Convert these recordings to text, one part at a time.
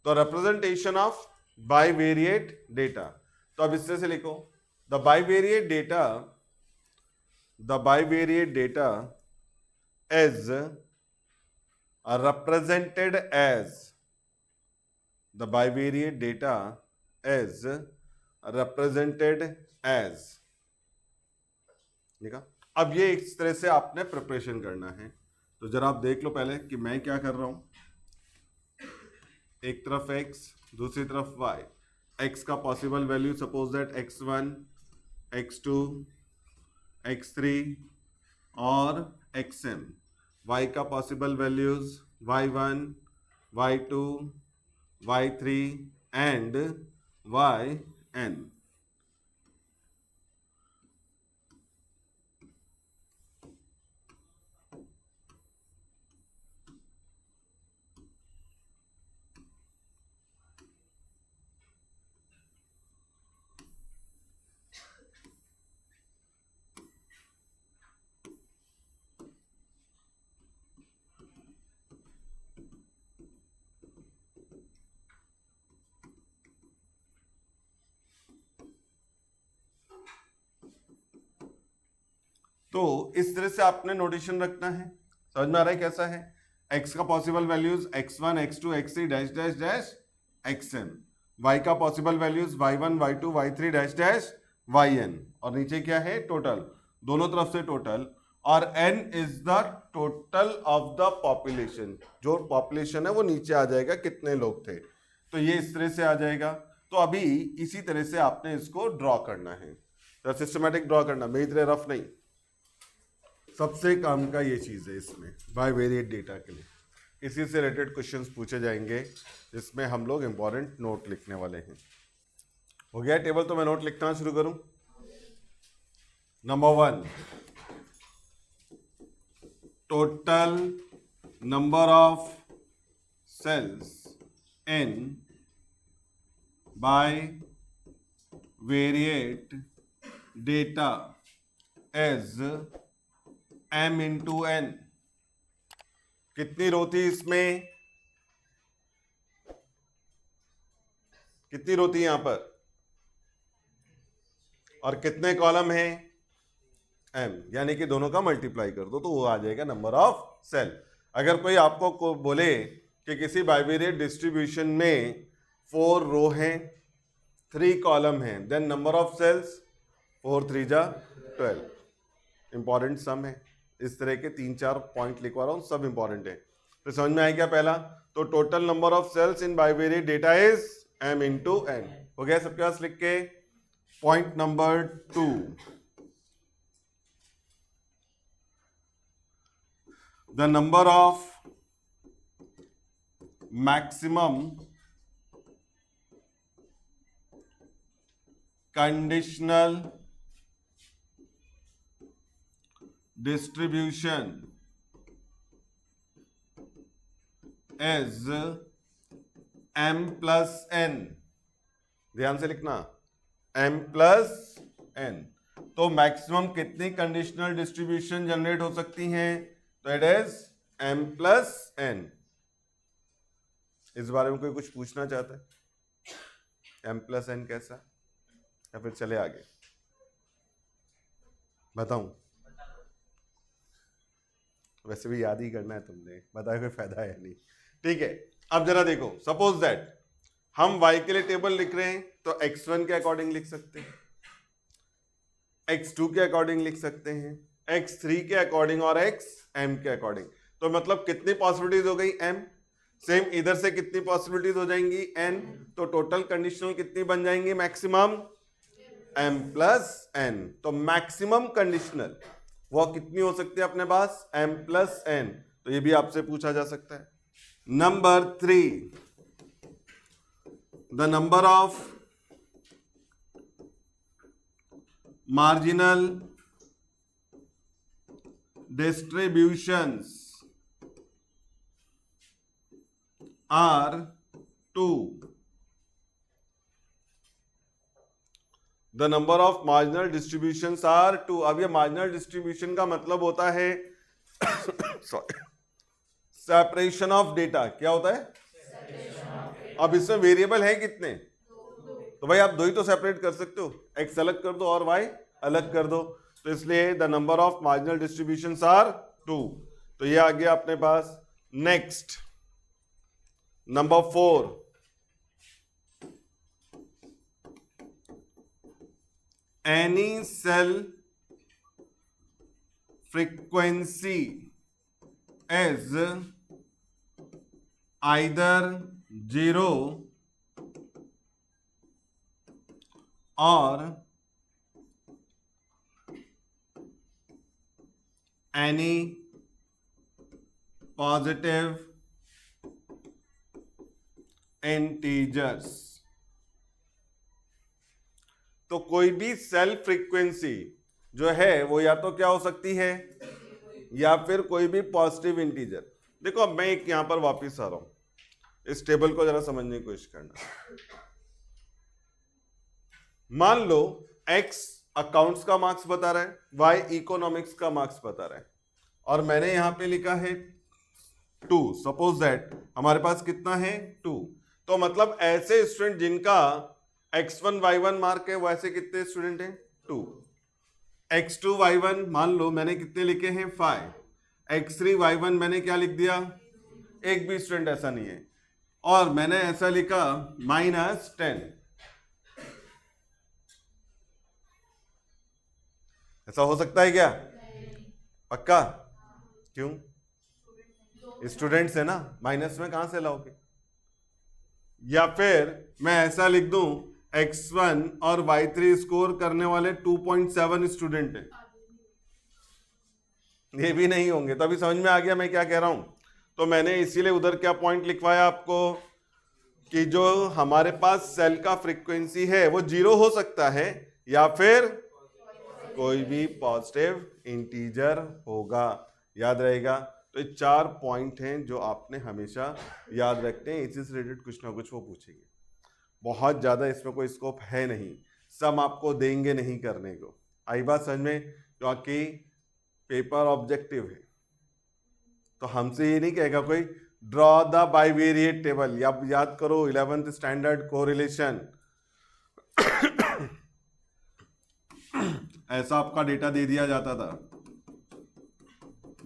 तो representation of bivariate data, तो अब इस तरह से लिखो, the bivariate data is represented as, the bivariate data is represented as, ठीक है। अब ये इस तरह से आपने प्रिपरेशन करना है, तो जरा आप देख लो पहले कि मैं क्या कर रहा हूं। एक तरफ x, दूसरी तरफ y। x का possible value suppose that x1, x2, x3 और xm। y का possible values y1, y2, y3 and yn। तो इस तरह से आपने नोटेशन रखना है। समझ में आ रहा है कैसा है? x का possible values x1, x2, x3 dash dash dash xm, y का possible values y1, y2, y3 dash dash yn, और नीचे क्या है? टोटल, दोनों तरफ से टोटल, और n is the total of the population. जो पॉपुलेशन है वो नीचे आ जाएगा, कितने लोग थे, तो ये इस तरह से आ जाएगा। तो अभी इसी तरह से आपने इसको ड्रॉ करना है, तो सिस्टमैटिक ड्रॉ करना, मेरी तरह रफ नहीं। सबसे काम का ये चीज़ है इसमें बाइवेरिएट डेटा के लिए, इसी से रिलेटेड क्वेश्चंस पूछे जाएंगे, जिसमें हम लोग इंपॉर्टेंट नोट लिखने वाले हैं। हो गया टेबल? तो मैं नोट लिखना शुरू करूं। Number 1, total number of cells in bivariate data as m into n। कितनी रो थी इसमें? कितनी रो थी यहां पर? और कितने कॉलम हैं? m, यानी कि दोनों का मल्टीप्लाई कर दो तो वो आ जाएगा नंबर ऑफ सेल। अगर कोई आपको बोले कि किसी बाइवेरिएट डिस्ट्रीब्यूशन में 4 रो हैं, 3 कॉलम हैं, देन नंबर ऑफ सेल्स 4 3 जा 12। इंपॉर्टेंट सम है। इस तरह के 3-4 पॉइंट लिखवा रहा हूं, सब इंपॉर्टेंट है। तो समझ में आया क्या? पहला तो total number of cells in bivariate data is m into n। हो गया सबके पास लिख के? Point number 2, the number of maximum conditional distribution is m plus n। ध्यान से लिखना, m plus n। तो मैक्सिमम कितनी कंडीशनल डिस्ट्रीब्यूशन जनरेट हो सकती हैं? तो it is m plus n। इस बारे में कोई कुछ पूछना चाहता है? m plus n कैसा, या फिर चले आगे? बताऊं? वैसे भी याद ही करना है तुमने, बताया कोई फायदा है नहीं। ठीक है, अब जरा देखो, सपोज दैट हम y के लिए टेबल लिख रहे हैं, तो x1 के अकॉर्डिंग लिख सकते हैं, x2 के अकॉर्डिंग लिख सकते हैं, x3 के अकॉर्डिंग और xm के अकॉर्डिंग। तो मतलब कितनी पॉसिबिलिटीज हो गई? m। सेम इधर से कितनी पॉसिबिलिटीज हो जाएंगी? n। तो टोटल कंडीशनल कितनी बन जाएंगी? Maximum m plus n। तो मैक्सिमम कंडीशनल वो कितनी हो सकती है अपने पास? m plus n। तो ये भी आपसे पूछा जा सकता है। Number 3, the number of marginal distributions are 2। The number of marginal distributions are 2। अब ये मार्जिनल डिस्ट्रीब्यूशन का मतलब होता है सेपरेशन ऑफ डेटा। क्या होता है? अब इसमें वेरिएबल है कितने? तो भाई आप दो ही तो सेपरेट कर सकते हो, एक्स अलग कर दो और वाई अलग कर दो, तो इसलिए the number of marginal distributions are 2। तो ये आ गया अपने पास। Next number 4, any cell frequency is either 0 or any positive integers। तो कोई भी सेल फ्रीक्वेंसी जो है वो या तो क्या हो सकती है, या फिर कोई भी पॉजिटिव इंटीजर। देखो अब मैं एक यहां पर वापस आ रहा हूं, इस टेबल को जरा समझने की कोशिश करना। मान लो x अकाउंट्स का मार्क्स बता रहा है, y इकोनॉमिक्स का मार्क्स बता रहा है, और मैंने यहां पे लिखा है 2। सपोज दैट हमारे पास कितना है 2। तो मतलब ऐसे स्टूडेंट जिनका x1 y1 मार्क है वो ऐसे कितने स्टूडेंट हैं 2। x2 y1 मान लो मैंने कितने लिखे हैं 5, x3 y1 मैंने क्या लिख दिया, एक भी स्टूडेंट ऐसा नहीं है, और मैंने ऐसा लिखा -10। ऐसा हो सकता है क्या? पक्का? क्यों? स्टूडेंट्स है ना, माइनस में कहां से लाओगे? या फिर मैं ऐसा लिख दूं x1 और y3 स्कोर करने वाले 2.7 स्टूडेंट हैं, ये भी नहीं होंगे। तो अभी समझ में आ गया मैं क्या कह रहा हूं। तो मैंने इसीलिए उधर क्या पॉइंट लिखवाया आपको कि जो हमारे पास सेल का फ्रीक्वेंसी है वो 0 हो सकता है या फिर कोई भी पॉजिटिव इंटीजर होगा। याद रहेगा। तो ये 4 पॉइंट हैं जो आपने हमेशा याद रखते हैं, इसी से रिलेटेड कुछ ना कुछ वो पूछेंगे। बहुत ज़्यादा इसमें कोई स्कोप है नहीं, सम आपको देंगे नहीं करने को। आई बात समझ में? क्योंकि पेपर ऑब्जेक्टिव है, तो हमसे ये नहीं कहेगा कोई ड्रॉ द बाइवेरिएट टेबल। याद करो 11th स्टैंडर्ड कोरिलेशन ऐसा आपका डेटा दे दिया जाता था,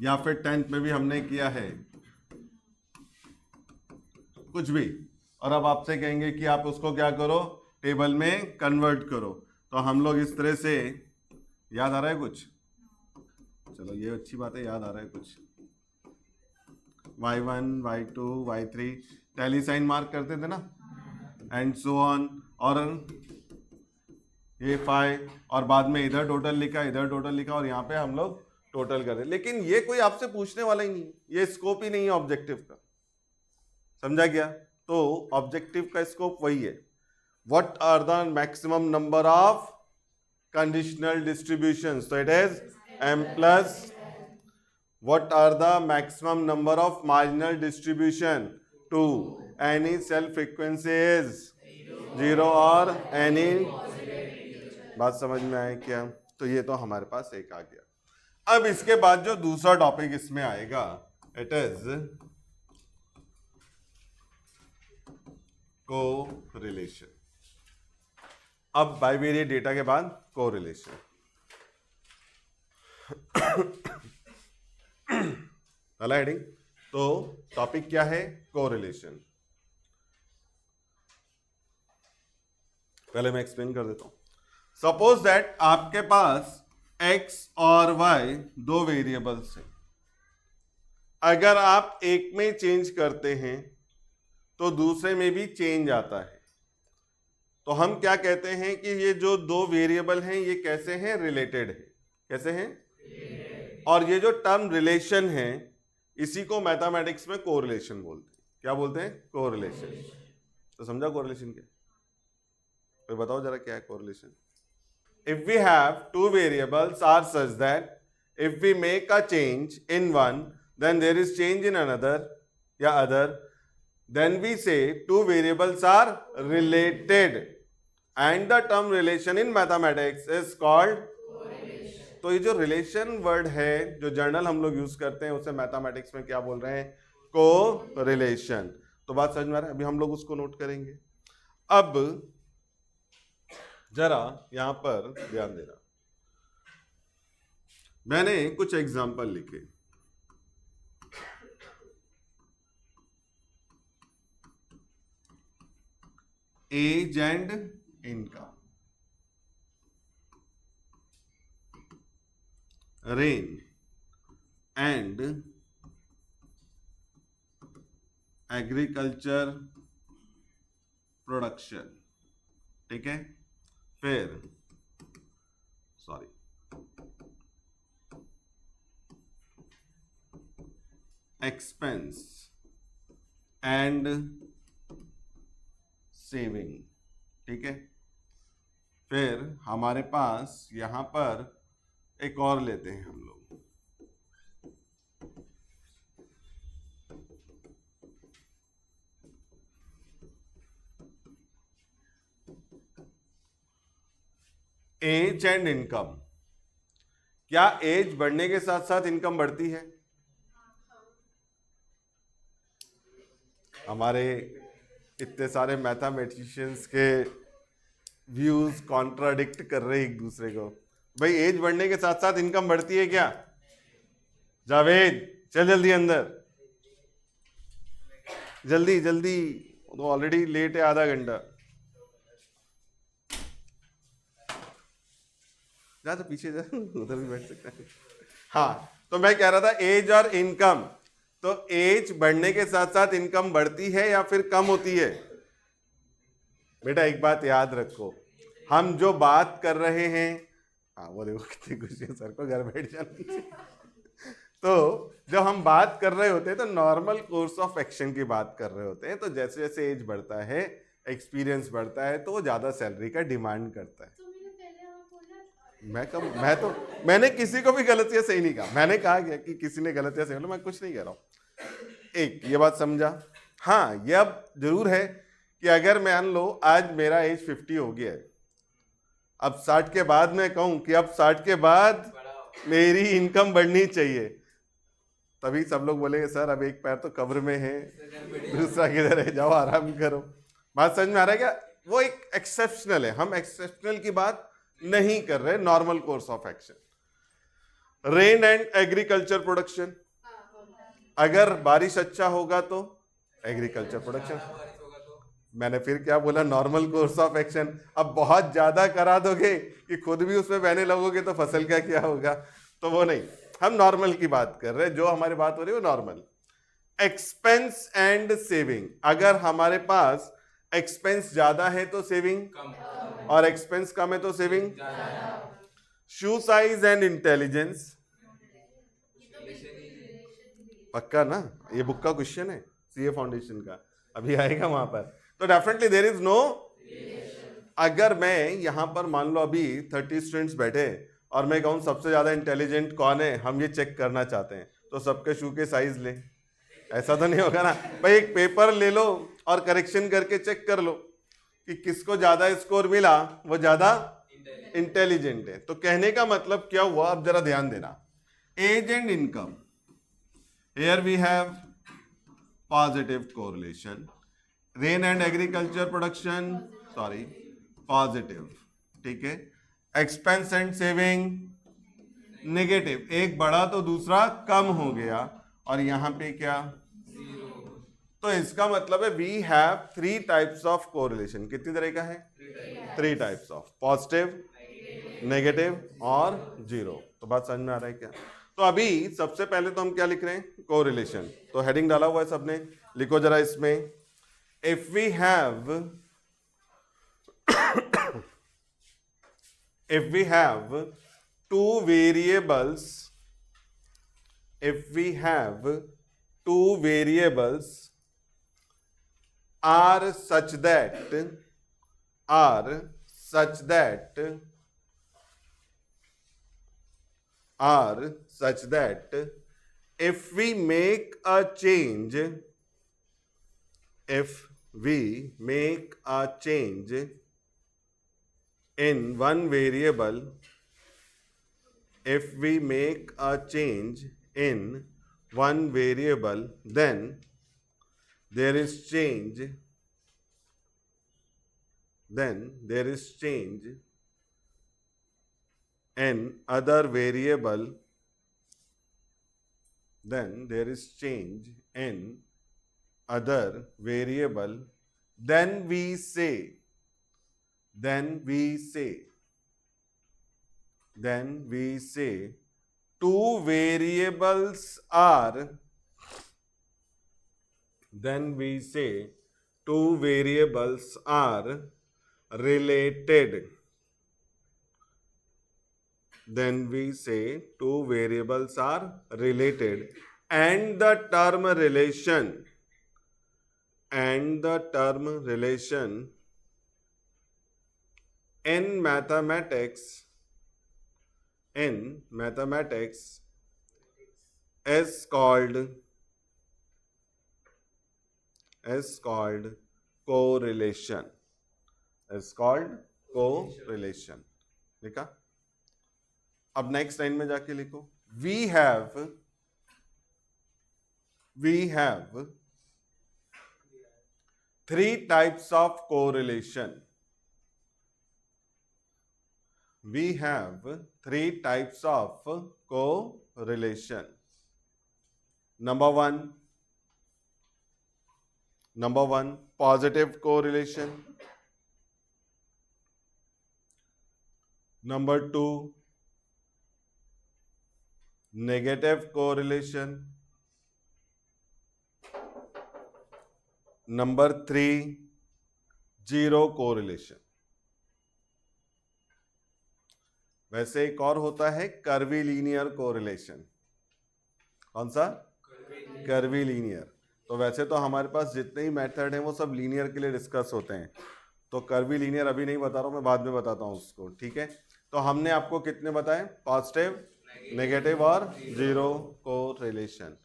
या फिर 10th में भी हमने किया है कुछ भी, और अब आपसे कहेंगे कि आप उसको क्या करो, टेबल में कन्वर्ट करो। तो हम लोग इस तरह से, याद आ रहा है कुछ? चलो ये अच्छी बात है, याद आ रहा है कुछ। y1 y2 y3 tally sign mark करते थे ना, एंड सो ऑन, और ये 5, और बाद में इधर टोटल लिखा, इधर टोटल लिखा, और यहाँ पे हम लोग टोटल कर रहे। लेकिन ये कोई आपसे पूछने वाला ही नहीं, ये स्कोप ही नहीं है ऑब्जेक्टिव का। समझा गया? तो ऑब्जेक्टिव का स्कोप वही है, what are the maximum number of conditional distributions. तो it is m plus what are the maximum number of marginal distribution to any cell frequency is 0 और any। बात समझ में आए क्या? तो ये तो हमारे पास एक आ गया। अब इसके बाद जो दूसरा टॉपिक इसमें आएगा, इट इज कोरिलेशन। अब बाइवेरिएट डेटा के बाद कोरिलेशन। वाला हेडिंग। तो टॉपिक क्या है? कोरिलेशन। पहले मैं एक्सप्लेन कर देता हूं। सपोज दैट आपके पास x और y दो वेरिएबल्स हैं। अगर आप एक में चेंज करते हैं तो दूसरे में भी चेंज आता है। तो हम क्या कहते हैं कि ये जो दो वेरिएबल हैं ये कैसे हैं? रिलेटेड है। कैसे हैं? और ये जो टर्म रिलेशन है इसी को मैथमेटिक्स में कोरिलेशन बोलते हैं। क्या बोलते हैं? कोरिलेशन। तो समझा कोरिलेशन क्या? तो बताओ जरा क्या है correlation. If we have two variables are such that if we make a change in one then there is change in another या other, then we say two variables are related and the term relation in mathematics is called. तो ये जो relation word है जो journal हम लोग use करते हैं उसे मैथमेटिक्स में क्या बोल रहे हैं? कोरिलेशन। तो बात समझ में आ रहा है? अभी हम लोग उसको नोट करेंगे। अब जरा यहां पर ध्यान देना, मैंने कुछ एग्जाम्पल लिखे। Age and income, rain and agriculture production, ठीक है। फिर सॉरी, एक्सपेंस एंड सेविंग, ठीक है। फिर हमारे पास यहां पर एक और लेते हैं हम लोग, एज एंड इनकम। क्या एज बढ़ने के साथ साथ इनकम बढ़ती है? हमारे इतने सारे मैथमेटिशियंस के व्यूज कॉन्ट्राडिक्ट कर रहे एक दूसरे को। भाई एज बढ़ने के साथ साथ इनकम बढ़ती है क्या? जावेद चल जल्दी अंदर, जल्दी जल्दी, तो ऑलरेडी लेट है आधा घंटा। जा तो पीछे जा, उधर भी बैठ सकता है। हाँ, तो मैं कह रहा था एज और इनकम, तो एज बढ़ने के साथ साथ इनकम बढ़ती है या फिर कम होती है? बेटा एक बात याद रखो, हम जो बात कर रहे हैं, हाँ वो देखो कितनी खुशी है सर को, घर बैठ जाना। तो जब हम बात कर रहे होते हैं तो नॉर्मल कोर्स ऑफ एक्शन की बात कर रहे होते हैं। तो जैसे जैसे एज बढ़ता है, एक्सपीरियंस बढ़ता है, तो वो ज्यादा सैलरी का डिमांड करता है। मैंने किसी को भी गलतियां सही नहीं कहा, मैंने कहा गया कि किसी ने गलतियां सही, मैं कुछ नहीं कह रहा हूं। एक ये बात समझा। हाँ, ये अब जरूर है कि अगर मान लो आज मेरा एज 50 हो गया है, अब 60 के बाद मैं कहूं कि अब 60 के बाद मेरी इनकम बढ़नी चाहिए, तभी सब लोग बोलेंगे सर अब एक पैर तो कब्र में है, दूसरा किधर है, जाओ आराम करो। बात समझ में आ रहा है क्या? वो एक एक्सेप्शनल है, हम एक्सेप्शनल की बात नहीं कर रहे, normal course of action. Rain and agriculture production, अगर बारिश अच्छा होगा तो एग्रीकल्चर प्रोडक्शन। मैंने फिर क्या बोला? Normal course of action. अब बहुत ज्यादा करा दोगे कि खुद भी उसमें बहने लगोगे तो फसल का क्या होगा, तो वो नहीं, हम नॉर्मल की बात कर रहे हैं, जो हमारी बात हो रही है वो नॉर्मल। एक्सपेंस एंड सेविंग, अगर हमारे पास एक्सपेंस ज्यादा है तो सेविंग कम, और एक्सपेंस कम है तो सेविंग ज्यादा। शू साइज एंड इंटेलिजेंस, पक्का ना? ये बुक का क्वेश्चन है सीए फाउंडेशन का, अभी आएगा वहां पर। तो डेफिनेटली देयर इज नो। अगर मैं यहां पर मान लो अभी 30 स्टूडेंट्स बैठे और मैं कहूं सबसे ज्यादा इंटेलिजेंट कौन है, हम ये चेक करना चाहते हैं, तो सबके शू के साइज ले, ऐसा तो नहीं होगा ना भाई। एक पेपर ले लो और करेक्शन करके चेक कर लो कि किसको ज्यादा स्कोर मिला, वो ज्यादा इंटेलिजेंट है। तो कहने का मतलब क्या हुआ, अब जरा ध्यान देना। Age and income, here we have positive correlation. Rain and agriculture production, sorry, positive, ठीक है। एक्सपेंस एंड सेविंग नेगेटिव, एक बढ़ा तो दूसरा कम हो गया, और यहां पे क्या? तो इसका मतलब है we have 3 types of correlation. कितनी तरह का है? 3 टाइप्स ऑफ, पॉजिटिव, नेगेटिव और जीरो। तो बात समझ में आ रहा है क्या? तो अभी सबसे पहले तो हम क्या लिख रहे हैं? कोरिलेशन। तो हेडिंग डाला हुआ है सबने, लिखो जरा इसमें। If we have if we have two variables, if we have two variables are such that if we make a change, in one variable, if we make a change in one variable, then there is change, then there is change in other variable, then there is change in other variable, then we say, then we say, then we say two variables are, then we say two variables are related, then we say two variables are related, and the term relation, and the term relation in mathematics, in mathematics is called correlation, is called correlation. लिखा? अब next line में जाके लिखो, we have three types of correlation. We have three types of correlation. Number one, positive correlation. Number two, negative correlation. Number three, zero correlation. वैसे एक और होता है कर्वी लीनियर कोरिलेशन. कौन सा? Curvy linear. तो वैसे तो हमारे पास जितने ही मेथड हैं वो सब लीनियर के लिए डिस्कस होते हैं, तो कर्वी लीनियर अभी नहीं बता रहा हूँ, मैं बाद में बताता हूँ उसको. ठीक है, तो हमने आपको कितने बताए? पॉजिटिव, नेगेटिव और जीरो कोरिलेशन.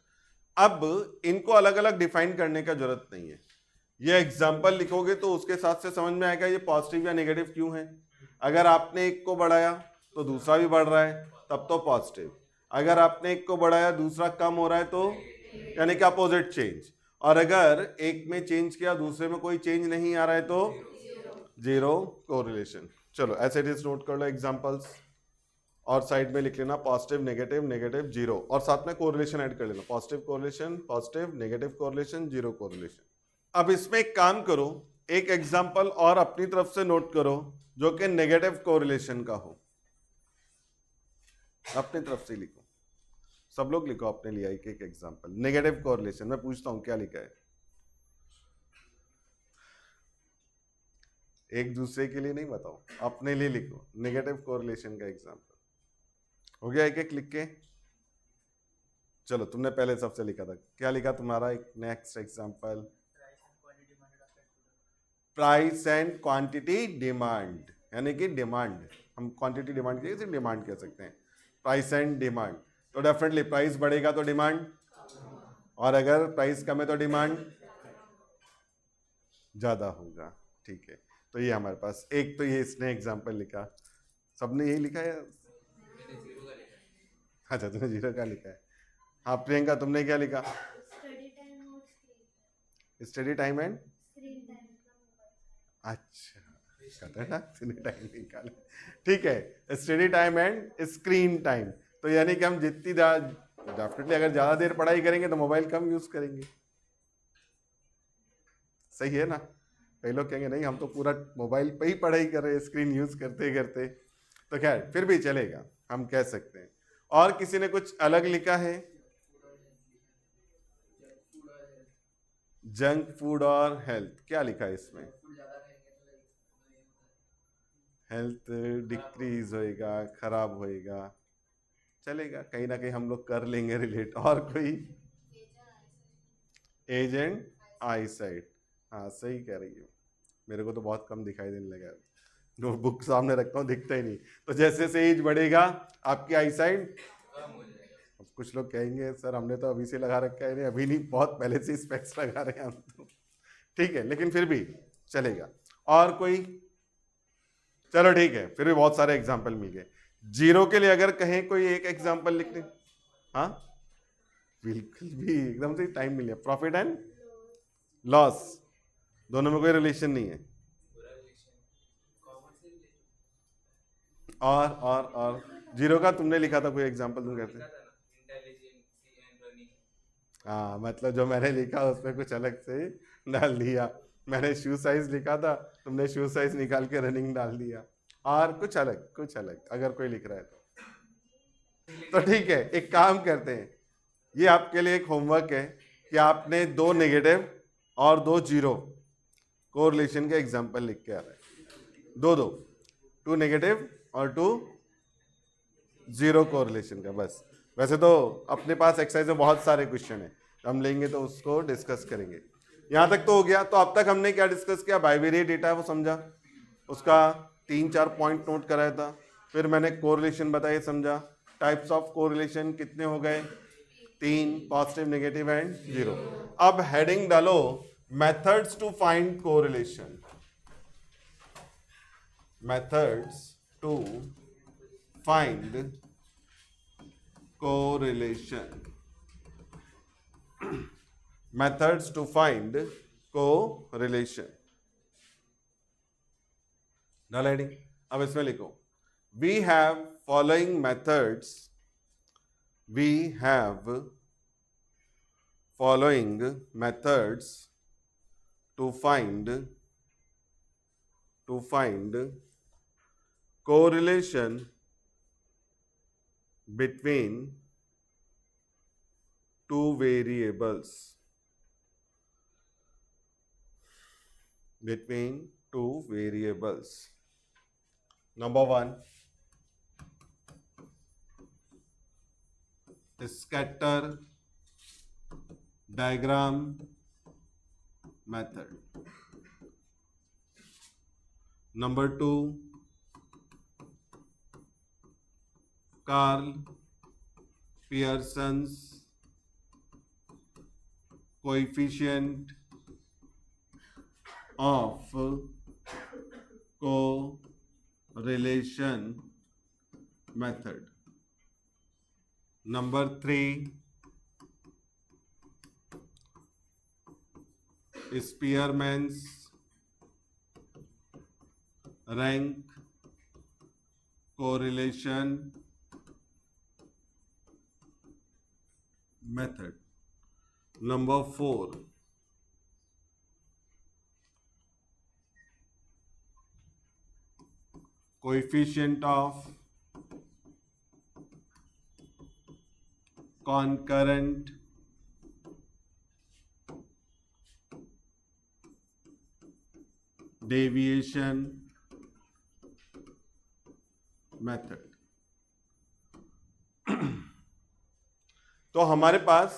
अब इनको अलग अलग डिफाइन करने का जरूरत नहीं है. ये एग्जाम्पल लिखोगे तो उसके साथ से समझ में आएगा ये पॉजिटिव या नेगेटिव क्यों है. अगर आपने एक को बढ़ाया तो दूसरा भी बढ़ रहा है, तब तो पॉजिटिव. अगर आपने एक को बढ़ाया दूसरा कम हो रहा है तो यानी कि अपोजिट चेंज. और अगर एक में चेंज किया दूसरे में कोई चेंज नहीं आ रहा है तो जीरो कोरिलेशन. चलो ऐसे इट इज नोट कर लो एग्जांपल्स, और साइड में लिख लेना पॉजिटिव, नेगेटिव, नेगेटिव, जीरो, और साथ में कोरिलेशन ऐड कर लेना. Positive correlation, positive, negative correlation, zero correlation. अब इसमें एक काम करो, एक एग्जांपल और अपनी तरफ से नोट करो जो कि नेगेटिव कोरिलेशन का हो. अपनी तरफ से लिखो, सब लोग लिखो अपने लिए एक एक एग्जांपल. नेगेटिव कोरिलेशन मैं पूछता हूं क्या लिखा है, एक दूसरे के लिए नहीं बताओ, अपने लिए लिखो. नेगेटिव कोरिलेशन का एग्जांपल हो गया, एक एक लिख के. चलो तुमने पहले सबसे लिखा था, क्या लिखा तुम्हारा? एक next example, price and quantity demand, यानी कि डिमांड, हम क्वांटिटी डिमांड की जगह डिमांड कह सकते हैं. प्राइस एंड डिमांड, तो डेफिनेटली प्राइस बढ़ेगा तो डिमांड, और अगर प्राइस कम है तो डिमांड ज्यादा होगा. ठीक है, तो ये हमारे पास एक, तो ये इसने एग्जांपल लिखा, सबने यही लिखा है. अच्छा तुमने जीरो का लिखा है. हाँ प्रियंका तुमने क्या लिखा? स्टडी टाइम एंड अच्छा टाइम निकाले. ठीक है, study time and screen time. तो यानी कि हम जितनी डेफिनेटली अगर ज्यादा देर पढ़ाई करेंगे तो मोबाइल कम यूज करेंगे. सही है ना? कई लोग कहेंगे नहीं हम तो पूरा मोबाइल पे ही पढ़ाई कर रहे हैं स्क्रीन यूज करते करते, तो खैर फिर भी चलेगा, हम कह सकते हैं. और किसी ने कुछ अलग लिखा है? जंक फूड और हेल्थ, क्या लिखा है इसमें? हेल्थ डिक्रीज होएगा, खराब होएगा, चलेगा, कहीं ना कहीं हम लोग कर लेंगे रिलेट. और कोई? Age and eyesight. हाँ सही कह रही हो, मेरे को तो बहुत कम दिखाई देने लगा, जो बुक सामने रखता हूँ दिखता ही नहीं. तो जैसे जैसे एज बढ़ेगा आपकी आई साइट. अब कुछ लोग कहेंगे सर हमने तो अभी से लगा रखा है. नहीं अभी नहीं, बहुत पहले से स्पेक्स लगा रहे हैं हम तो. ठीक है, लेकिन फिर भी चलेगा. और कोई? चलो ठीक है, फिर भी बहुत सारे एग्जाम्पल मिल गए. जीरो के लिए अगर कहें कोई एक एग्जाम्पल लिखने. हाँ बिल्कुल भी एकदम से टाइम मिल गया. प्रॉफिट एंड लॉस, दोनों में कोई रिलेशन नहीं है। और जीरो का तुमने लिखा था, कोई एग्जांपल तुम कहते? हाँ, मतलब जो मैंने लिखा उसमें कुछ अलग से ही डाल दिया। मैंने शू साइज लिखा था, तुमने शू साइज निकाल के रनिंग डाल दिया। और कुछ अलग अगर कोई लिख रहा है तो ठीक है, एक काम करते हैं, ये आपके लिए एक होमवर्क है कि आपने दो नेगेटिव और दो जीरो कोरिलेशन के एग्जांपल लिख के आ रहे हैं। दो दो, टू नेगेटिव और टू जीरो कोरिलेशन का बस। वैसे तो अपने पास एक्सरसाइज में बहुत सारे क्वेश्चन है, हम लेंगे तो उसको डिस्कस करेंगे। यहां तक तो हो गया। तो अब तक हमने क्या डिस्कस किया? बाइवेरिएट डेटा है वो समझा, उसका 3-4 पॉइंट नोट कराया था। फिर मैंने कोरिलेशन बताया, समझा। टाइप्स ऑफ कोरिलेशन कितने हो गए? 3, पॉजिटिव, नेगेटिव एंड जीरो। अब हेडिंग डालो, methods to find correlation. Methods to find correlation. Methods to find correlation. डाल हेडिंग। अब इसमें लिखो, we have following methods. We have following methods to find correlation between two variables. Number one, scatter diagram method. Number two, Carl Pearson's coefficient of correlation method. Number three, Spearman's rank correlation method. Number four, coefficient of concurrent deviation method. तो हमारे पास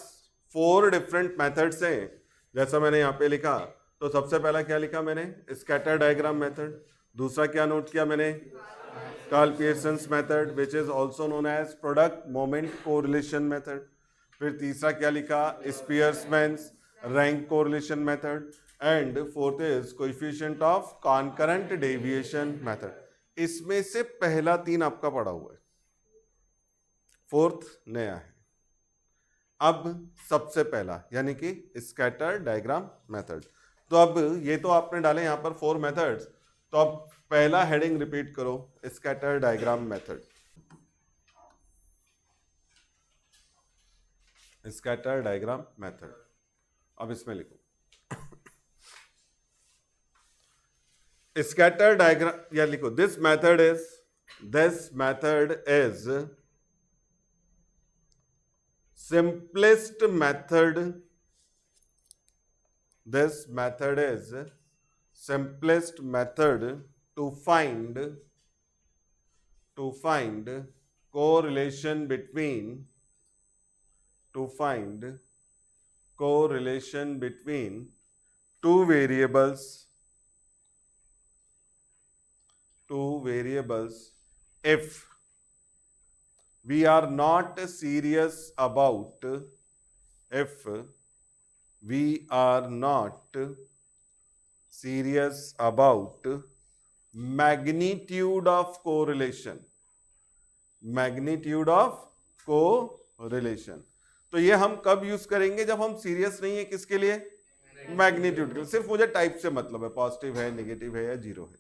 4 different methods हैं, जैसा मैंने यहाँ पे लिखा। तो सबसे पहला क्या लिखा मैंने? Scatter diagram method. दूसरा क्या नोट किया मैंने? Karl Pearson's method which is also known as product moment correlation method. फिर तीसरा क्या लिखा? Spearman's rank correlation method. And fourth is coefficient of concurrent deviation method. इसमें से पहला 3 आपका पड़ा हुआ है, फोर्थ नया है। अब सबसे पहला यानी कि स्कैटर डायग्राम मेथड। तो अब ये तो आपने डाले यहां पर 4 मेथड्स। तो अब पहला हेडिंग रिपीट करो, scatter diagram method. Scatter diagram method. अब इसमें लिखो स्कैटर डायग्राम, या लिखो this method is simplest method. This method is simplest method to find correlation between two variables if we are not serious about magnitude of correlation. तो ये हम कब use करेंगे? जब हम सीरियस नहीं है किसके लिए? मैग्नीट्यूड के, सिर्फ मुझे टाइप से मतलब है, पॉजिटिव है, नेगेटिव है या जीरो है।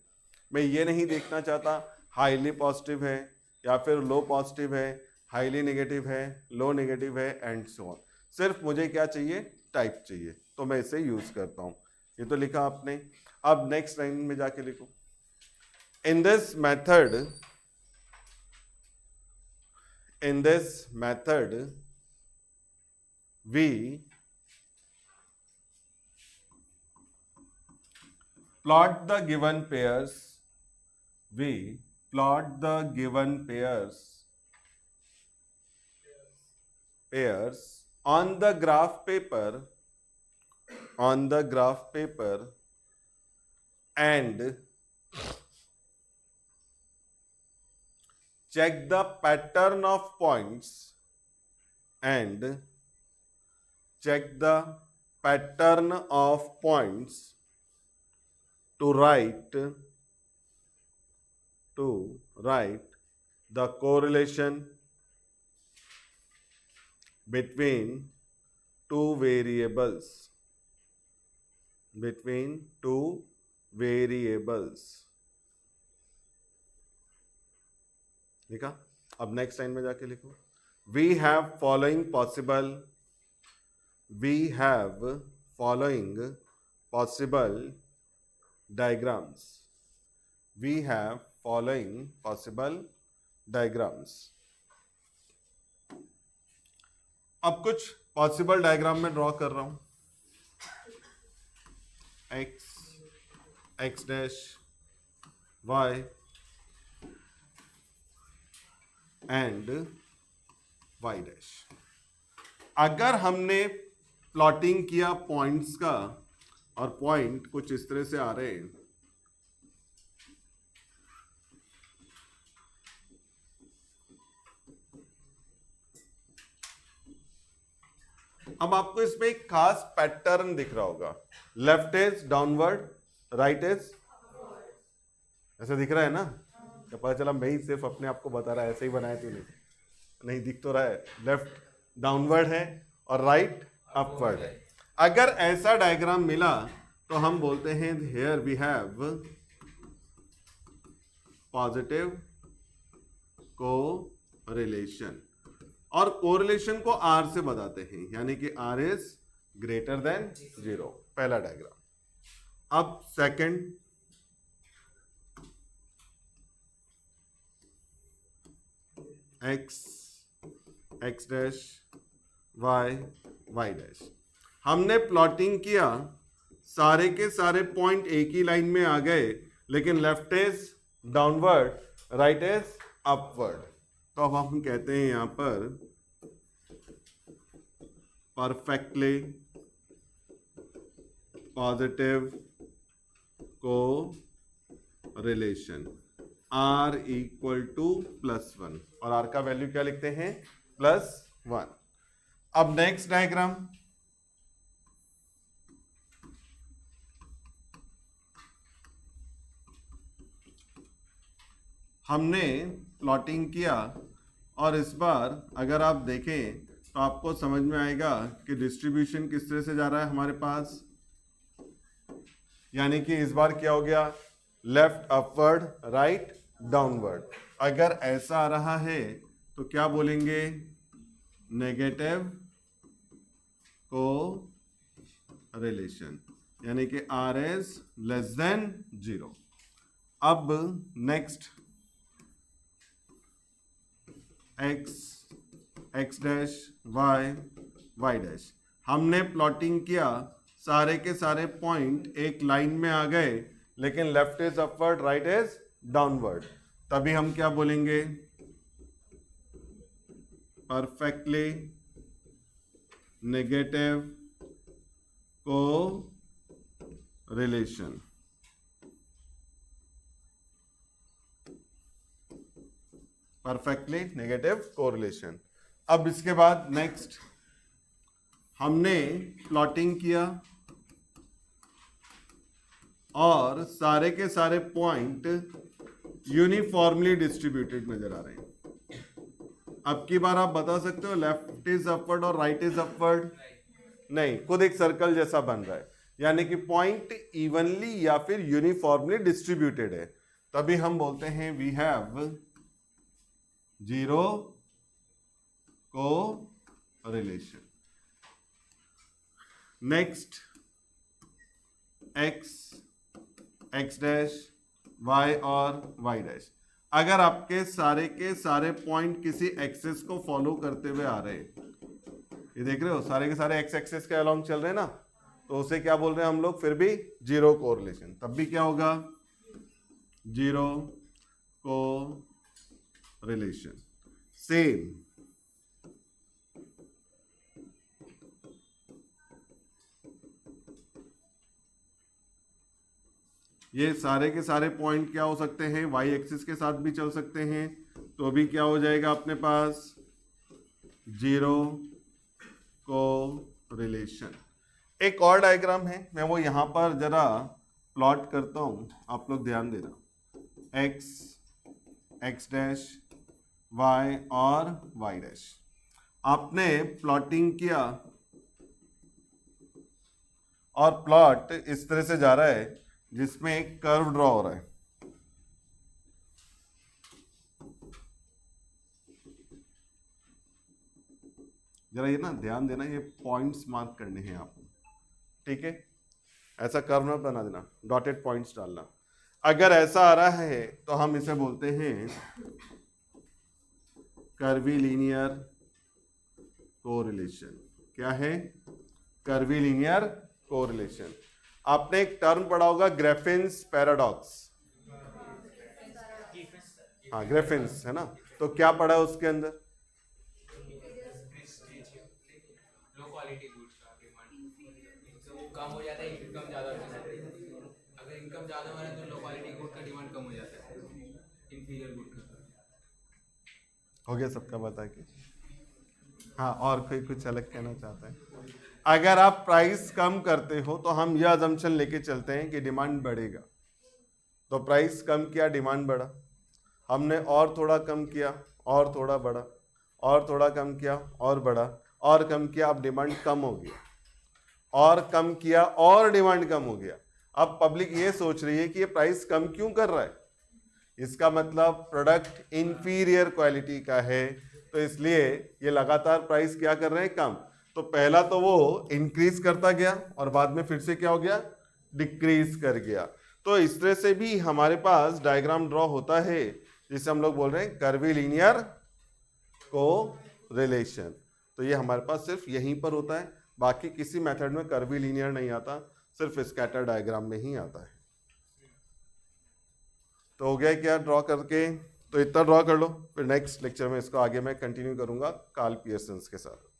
मैं ये नहीं देखना चाहता हाईली पॉजिटिव है या फिर लो पॉजिटिव है, हाईली नेगेटिव है, लो नेगेटिव है एंड सो ऑन। सिर्फ मुझे क्या चाहिए, टाइप चाहिए, तो मैं इसे यूज करता हूं। ये तो लिखा आपने। अब नेक्स्ट लाइन में जाके लिखो, in this method we plot the given pairs on the graph paper and check the pattern of points to write the correlation between two variables लिखा। अब नेक्स्ट लाइन में जाके लिखो, we have following possible diagrams। अब कुछ possible diagram में draw कर रहा हूं, x dash y and y dash. अगर हमने प्लॉटिंग किया पॉइंट्स का और पॉइंट कुछ इस तरह से आ रहे हैं, अब आपको इसमें एक खास पैटर्न दिख रहा होगा, left is downward, right is, ऐसे दिख रहा है ना? क्या पता चला मैं ही सिर्फ अपने आप को बता रहा है, ऐसे ही बनाया तूने? नहीं दिख तो रहा है, लेफ्ट डाउनवर्ड है और राइट अपवर्ड है। अगर ऐसा डायग्राम मिला तो हम बोलते हैं here we have positive correlation, और कोरिलेशन को R से बताते हैं, यानी कि R इज ग्रेटर देन 0, पहला डायग्राम। अब second, x dash y dash. हमने प्लॉटिंग किया, सारे के सारे पॉइंट एक ही लाइन में आ गए, लेकिन left is downward, right is upward. तो अब हम कहते हैं यहां पर perfectly positive correlation, R equal to +1, और R का वैल्यू क्या लिखते हैं, +1। अब नेक्स्ट डायग्राम, हमने प्लॉटिंग किया और इस बार अगर आप देखें तो आपको समझ में आएगा कि डिस्ट्रीब्यूशन किस तरह से जा रहा है हमारे पास, यानी कि इस बार क्या हो गया, लेफ्ट अपवर्ड, राइट डाउनवर्ड। अगर ऐसा आ रहा है तो क्या बोलेंगे, नेगेटिव कोरिलेशन, यानी कि R इज लेस देन 0। अब next, x dash y dash. हमने प्लॉटिंग किया, सारे के सारे पॉइंट एक लाइन में आ गए, लेकिन left is upward, right is downward. तभी हम क्या बोलेंगे, perfectly negative correlation. Perfectly negative correlation. अब इसके बाद नेक्स्ट, हमने प्लॉटिंग किया और सारे के सारे पॉइंट यूनिफॉर्मली डिस्ट्रीब्यूटेड नजर आ रहे हैं। अब की बार आप बता सकते हो लेफ्ट इज अपवर्ड और राइट इज अपवर्ड? नहीं, खुद एक सर्कल जैसा बन रहा है। यानी कि पॉइंट इवनली या फिर यूनिफॉर्मली डिस्ट्रीब्यूटेड है, तभी हम बोलते हैं we have zero correlation. Next x, x dash, y और वाई डैश। अगर आपके सारे के सारे पॉइंट किसी एक्सिस को फॉलो करते हुए आ रहे हैं, ये देख रहे हो सारे के सारे एक्स एक्सिस के अलोंग चल रहे हैं ना, तो उसे क्या बोल रहे हैं हम लोग, फिर भी जीरो कोरिलेशन। तब भी क्या होगा, जीरो को रिलेशन। सेम ये सारे के सारे पॉइंट क्या हो सकते हैं, वाई एक्सिस के साथ भी चल सकते हैं, तो भी क्या हो जाएगा अपने पास, जीरो को रिलेशन। एक और डायग्राम है, मैं वो यहां पर जरा प्लॉट करता हूं, आप लोग ध्यान देना। एक्स, एक्स डैश, वाई और वाई डैश। आपने प्लॉटिंग किया और प्लॉट इस तरह से जा रहा है जिसमें एक कर्व ड्रॉ हो रहा है। जरा ये ना ध्यान देना, ये पॉइंट्स मार्क करने हैं आपको, ठीक है? ऐसा कर्व ना बना देना, डॉटेड पॉइंट्स डालना। अगर ऐसा आ रहा है तो हम इसे बोलते हैं कर्वीलिनियर कोरिलेशन। क्या है? Curvilinear correlation. आपने एक टर्म पढ़ा होगा ग्रिफिन्स पैराडॉक्स। हाँ, ग्रिफिन्स है ना, तो क्या पढ़ा है उसके अंदर? लो क्वालिटी गुड्स का डिमांड कम हो जाता है, इनकम ज़्यादा हो जाता है। अगर इनकम ज़्यादा हो रहा है तो लो क्वालिटी गुड का डिमांड कम हो जाता है, इंफीरियर गुड का। हो गया सबका बता के? हाँ, और कोई कुछ अलग कहना चाहता है? अगर आप प्राइस कम करते हो तो हम यह अजम्पशन लेके चलते हैं कि डिमांड बढ़ेगा, तो प्राइस कम किया, डिमांड बढ़ा। हमने और थोड़ा कम किया, और थोड़ा बढ़ा, और थोड़ा कम किया और बढ़ा, और कम किया, अब डिमांड कम हो गया, और कम किया और डिमांड कम हो गया। अब पब्लिक ये सोच रही है कि ये प्राइस कम क्यों कर रहा है, इसका मतलब प्रोडक्ट इंफीरियर क्वालिटी का है, तो इसलिए ये लगातार प्राइस क्या कर रहे हैं, कम। तो पहला तो वो इंक्रीज करता गया और बाद में फिर से क्या हो गया, डिक्रीज कर गया। तो इस तरह से भी हमारे पास डायग्राम ड्रॉ होता है जिसे हम लोग बोल रहे हैं कर्वीलिनियर को रिलेशन। तो ये हमारे पास सिर्फ यहीं पर होता है, बाकी किसी मेथड में कर्वीलिनियर नहीं आता, सिर्फ स्कैटर डायग्राम में ही आता है। तो हो गया क्या ड्रॉ करके? तो इतना ड्रॉ कर लो, फिर नेक्स्ट लेक्चर में इसको आगे मैं कंटिन्यू करूंगा कार्ल पियर्सन के साथ।